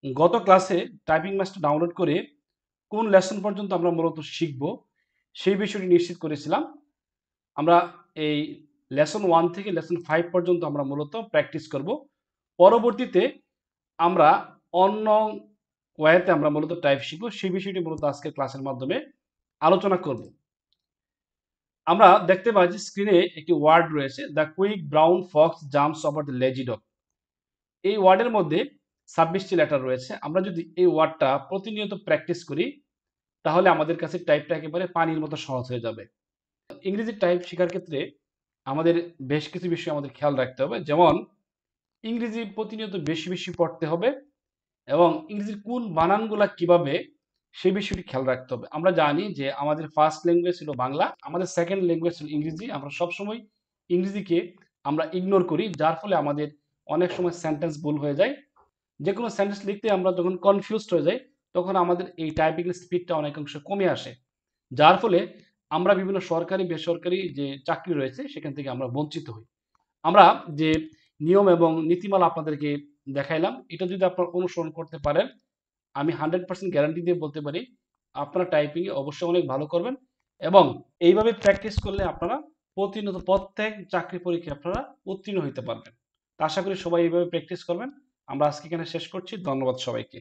গত ক্লাসে typing master download করে কোন লেসন পর্যন্ত আমরা মূলত শিখব সেই বিষয়টি নিশ্চিত করেছিলাম। আমরা এই লেসন 1 থেকে লেসন 5 পর্যন্ত আমরা মূলত প্র্যাকটিস করব। পরবর্তীতে আমরা অন্য ওয়েতে আমরা মূলত টাইপ শিখব। সেই বিষয়টি মূলত আজকের ক্লাসের মাধ্যমে আলোচনা করব। আমরা দেখতে পাই যে স্ক্রিনে একটি ওয়ার্ড রয়েছে, the quick brown Fox jumps over the lazy dog. এই ওয়ার্ডের মধ্যে 26টি লেটার রয়েছে। আমরা যদি এই ওয়ার্ডটা প্রতিনিয়ত প্র্যাকটিস করি তাহলে আমাদের কাছে টাইপটা একেবারে পানির মতো সহজ হয়ে যাবে। ইংরেজি টাইপ শেখার ক্ষেত্রে আমাদের বেশ কিছু বিষয় আমাদের খেয়াল রাখতে হবে। যেমন ইংরেজি প্রতিনিয়ত বেশি পড়তে হবে এবং ইংরেজির কোন বানানগুলা কিভাবে সেই বিষয়টি খেয়াল রাখতে হবে। আমরা জানি যে আমাদের ফার্স্ট ল্যাঙ্গুয়েজ ছিল বাংলা, আমাদের সেকেন্ড ল্যাঙ্গুয়েজ ছিল ইংরেজি। আমরা সবসময় ইংরেজিকে আমরা ইগনোর করি, যার ফলে আমাদের অনেক সময় সেন্টেন্স ভুল হয়ে যায়। যেকোনো সেন্টেন্স লিখতে আমরা যখন কনফিউজড হয়ে যাই তখন আমাদের এই টাইপিং স্পিডটা অনেকাংশ কমে আসে, যার ফলে আমরা বিভিন্ন সরকারি বেসরকারি যে চাকরি রয়েছে সেখান থেকে আমরা বঞ্চিত হই। আমরা যে নিয়ম এবং নীতিমালা আপনাদেরকে দেখাইলাম এটা যদি আপনারা অনুসরণ করতে পারেন আমি 100% গ্যারান্টি দিয়ে বলতে পারি আপনারা টাইপিং এ অবশ্যই অনেক ভালো করবেন এবং এইভাবে প্র্যাকটিস করলে আপনারা প্রতিনিয়ত প্রত্যেক চাকরি পরীক্ষায় আপনারা উত্তীর্ণ হতে পারবেন। আশা করি সবাই এইভাবে প্র্যাকটিস করবেন। আমরা আজকে এখানে শেষ করছি। ধন্যবাদ সবাইকে।